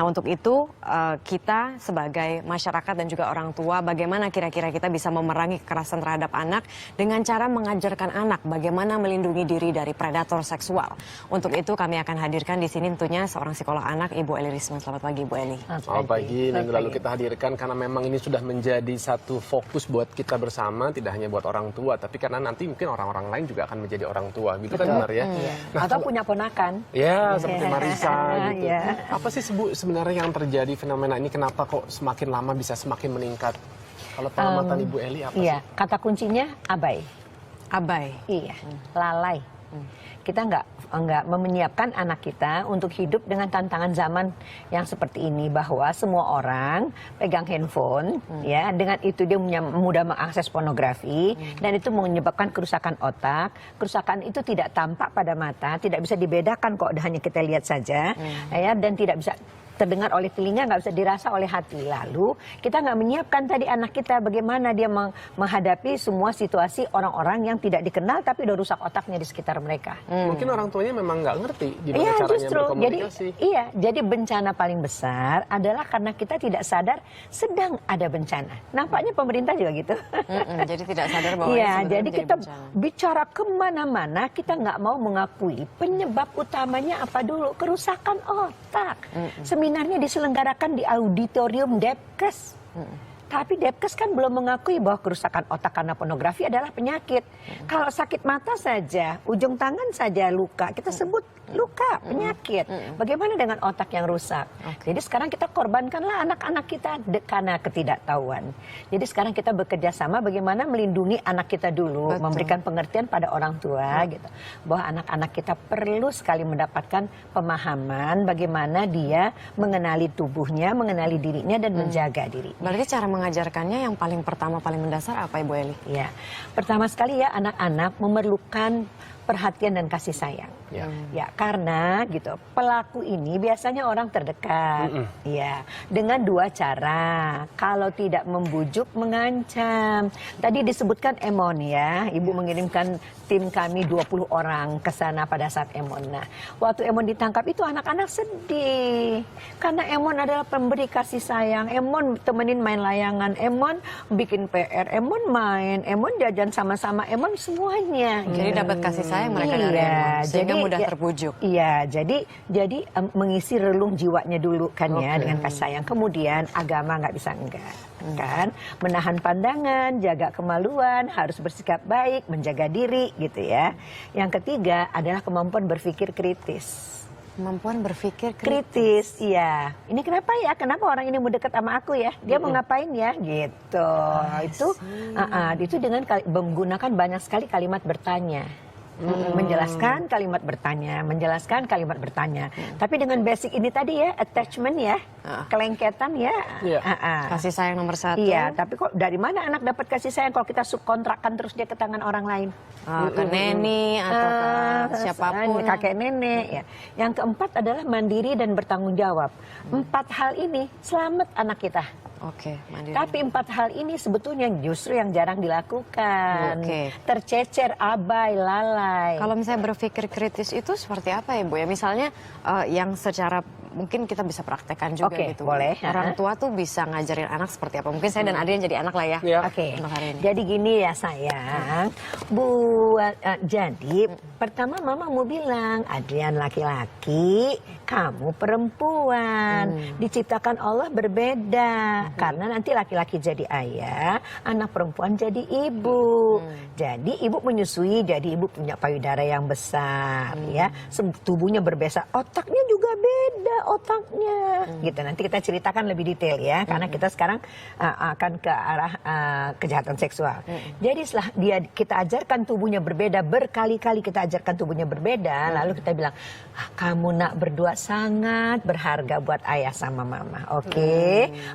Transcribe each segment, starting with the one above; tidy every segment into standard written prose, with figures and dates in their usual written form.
Nah, untuk itu kita sebagai masyarakat dan juga orang tua, bagaimana kira-kira kita bisa memerangi kekerasan terhadap anak dengan cara mengajarkan anak bagaimana melindungi diri dari predator seksual. Untuk itu kami akan hadirkan di sini tentunya seorang psikolog anak, Ibu Eli Risman. Selamat pagi, Ibu Eli. Selamat pagi. Minggu lalu kita hadirkan karena memang ini sudah menjadi satu fokus buat kita bersama, tidak hanya buat orang tua, tapi karena nanti mungkin orang-orang lain juga akan menjadi orang tua, gitu kan benar ya? Nah, atau punya ponakan. Ya, seperti Marisa gitu. Yeah. Apa sih sebenarnya yang terjadi fenomena ini? Kenapa kok semakin lama bisa semakin meningkat? Kalau pengamatan Ibu Eli apa sih? Kata kuncinya abai. Abai. Iya, lalai. Kita nggak menyiapkan anak kita untuk hidup dengan tantangan zaman yang seperti ini, bahwa semua orang pegang handphone, ya, dengan itu dia mudah mengakses pornografi, dan itu menyebabkan kerusakan otak. Kerusakan itu tidak tampak pada mata, tidak bisa dibedakan kok hanya kita lihat saja, ya, dan tidak bisa terdengar oleh telinga, nggak bisa dirasa oleh hati. Lalu kita nggak menyiapkan tadi anak kita bagaimana dia menghadapi semua situasi orang-orang yang tidak dikenal tapi udah rusak otaknya di sekitar mereka. Mungkin orang tuanya memang nggak ngerti gimana caranya berkomunikasi. Jadi bencana paling besar adalah karena kita tidak sadar sedang ada bencana. Nampaknya pemerintah juga gitu. Jadi tidak sadar bahwa jadi kita bicara kemana-mana, kita nggak mau mengakui penyebab utamanya apa dulu, kerusakan otak. Seminarnya diselenggarakan di auditorium Depkes. Tapi Depkes kan belum mengakui bahwa kerusakan otak karena pornografi adalah penyakit. Kalau sakit mata saja, ujung tangan saja luka, kita sebut luka, penyakit. Bagaimana dengan otak yang rusak? Jadi sekarang kita korbankanlah anak-anak kita karena ketidaktahuan. Jadi sekarang kita bekerja sama bagaimana melindungi anak kita dulu, memberikan pengertian pada orang tua, gitu, bahwa anak-anak kita perlu sekali mendapatkan pemahaman bagaimana dia mengenali tubuhnya, mengenali dirinya, dan menjaga dirinya. Berarti cara mengajarkannya yang paling pertama, paling mendasar apa, Ibu Eli? Ya, pertama sekali ya, anak-anak memerlukan perhatian dan kasih sayang. Ya, karena gitu, pelaku ini biasanya orang terdekat. Ya, dengan dua cara. Kalau tidak membujuk, mengancam. Tadi disebutkan Emon ya, Ibu mengirimkan tim kami 20 orang ke sana pada saat Emon. Nah, waktu Emon ditangkap itu anak-anak sedih. Karena Emon adalah pemberi kasih sayang. Emon temenin main layangan, Emon bikin PR, Emon main, Emon jajan sama-sama, Emon semuanya. Jadi dapat kasih sayang mereka dari Emon, sehingga mudah terbujuk. Iya, jadi mengisi relung jiwanya dulu kan ya, dengan kasih sayang. Kemudian agama nggak bisa enggak. Kan, menahan pandangan, jaga kemaluan, harus bersikap baik, menjaga diri gitu ya. Yang ketiga adalah kemampuan berpikir kritis. Kemampuan berpikir kritis, iya. Ini kenapa ya? Kenapa orang ini mau dekat sama aku ya? Dia mau ngapain ya? Gitu. Itu dengan menggunakan banyak sekali kalimat bertanya. Menjelaskan kalimat bertanya, menjelaskan kalimat bertanya. Tapi dengan basic ini tadi ya, attachment ya, kelengketan ya. Kasih sayang nomor satu. Iya, tapi kok dari mana anak dapat kasih sayang kalau kita subkontrakkan terus dia ke tangan orang lain? Ke neni atau ke siapapun. Kakek nenek ya. Yang keempat adalah mandiri dan bertanggung jawab. 4 hal ini selamat anak kita. Mandiri. Tapi 4 hal ini sebetulnya justru yang jarang dilakukan. Tercecer, abai, lalai. Kalau misalnya berpikir kritis itu seperti apa ya, Bu ya? Misalnya yang secara mungkin kita bisa praktekkan juga gitu. Boleh. Orang tua tuh bisa ngajarin anak seperti apa? Mungkin saya dan Adrian jadi anak lah ya. Untuk hari ini. Jadi gini ya sayang. Jadi pertama mama mau bilang, Adrian laki-laki, kamu perempuan. Diciptakan Allah berbeda. Karena nanti laki-laki jadi ayah, anak perempuan jadi ibu. Jadi ibu menyusui, jadi ibu punya payudara yang besar, ya. Tubuhnya berbeda, otaknya juga beda otaknya. Gitu. Nanti kita ceritakan lebih detail ya, karena kita sekarang akan ke arah kejahatan seksual. Jadi setelah kita ajarkan tubuhnya berbeda, berkali-kali kita ajarkan tubuhnya berbeda, lalu kita bilang, kamu nak berdua sangat berharga buat ayah sama mama.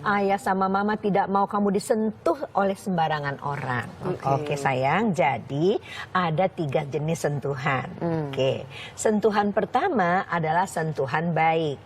Ayah sama mama tidak mau kamu disentuh oleh sembarangan orang. Oke sayang, jadi ada 3 jenis sentuhan. Sentuhan pertama adalah sentuhan baik.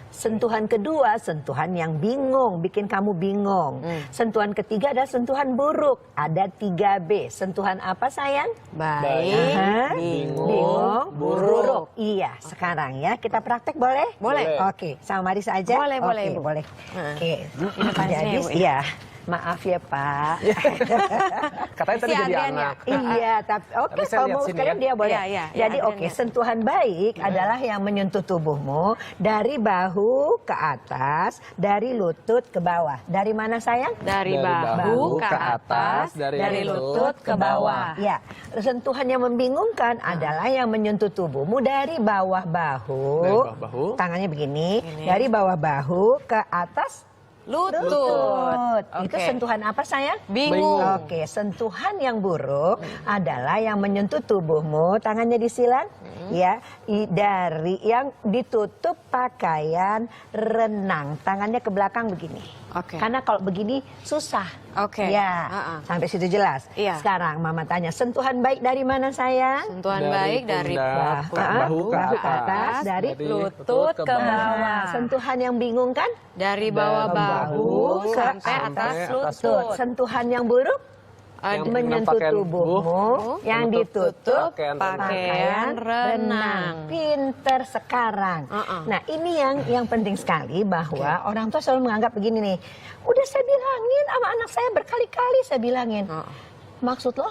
Sentuhan kedua, sentuhan yang bingung, bikin kamu bingung. Sentuhan ketiga adalah sentuhan buruk. Ada 3B. Sentuhan apa sayang? Baik, Aha. bingung, buruk. Iya, sekarang ya kita praktek boleh? Boleh. Oke, sama Marisa aja? Boleh, boleh, Oke, Ibu. boleh. Oke, depan sini jadi ya, Bu, ya. iya. Maaf ya Pak. Katanya tadi Si jadi Adrian ya? anak. Iya, tapi oke Tapi saya kalau lihat mau sini sekalian ya. dia boleh. Iya, iya, Jadi Adrian oke, lihat. sentuhan baik adalah yang menyentuh tubuhmu dari bahu ke atas, dari lutut ke bawah. Dari mana sayang? Dari bahu ke atas, dari lutut ke bawah. Ya, sentuhan yang membingungkan adalah yang menyentuh tubuhmu dari bawah bahu. Dari bawah bahu. Tangannya begini, Ini. dari bawah bahu ke atas Lutut. Itu Oke. sentuhan apa sayang? Bingung. Oke, sentuhan yang buruk adalah yang menyentuh tubuhmu, tangannya disilang, ya, dari yang ditutup pakaian renang, tangannya ke belakang begini. Oke. Karena kalau begini susah. Oke. Ya, sampai situ jelas. Iya. Sekarang Mama tanya, sentuhan baik dari mana sayang? Sentuhan baik dari pundak, bahu ke atas, dari lutut ke bawah. Nah, sentuhan yang bingung kan? Dari bawah bahu sampai atas lutut. Sentuhan yang buruk Yang menyentuh pakaian tubuhmu yang ditutup pakaian renang. Pinter sekarang. Nah, ini yang penting sekali bahwa orang tua selalu menganggap begini nih. Udah saya bilangin sama anak saya berkali-kali saya bilangin. Maksud lo?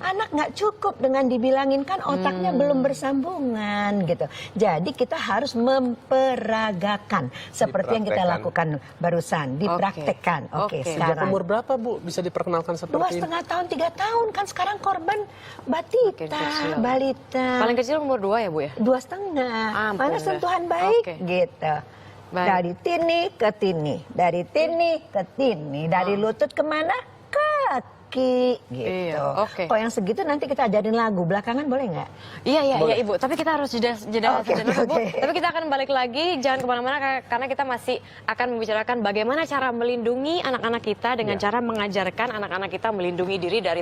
Anak nggak cukup dengan dibilangin kan otaknya belum bersambungan gitu. Jadi kita harus memperagakan seperti yang kita lakukan barusan, dipraktekkan. Oke, Sejak sekarang. umur berapa Bu bisa diperkenalkan seperti ini? 2,5 tahun, 3 tahun kan sekarang korban Makin batita, kecil. balita. Paling kecil umur 2 ya Bu ya? 2,5. Ampun Mana dah. sentuhan baik Oke. gitu. Baik. Dari tini ke tini, dari tini ke tini, dari lutut kemana? Kaki gitu. Iya, oke. Kok yang segitu nanti kita ajarin lagu belakangan boleh nggak? Iya Ibu. Tapi kita harus jeda Oke, sejenak Bu. oke. Tapi kita akan balik lagi, jangan kemana-mana karena kita masih akan membicarakan bagaimana cara melindungi anak-anak kita dengan cara mengajarkan anak-anak kita melindungi diri dari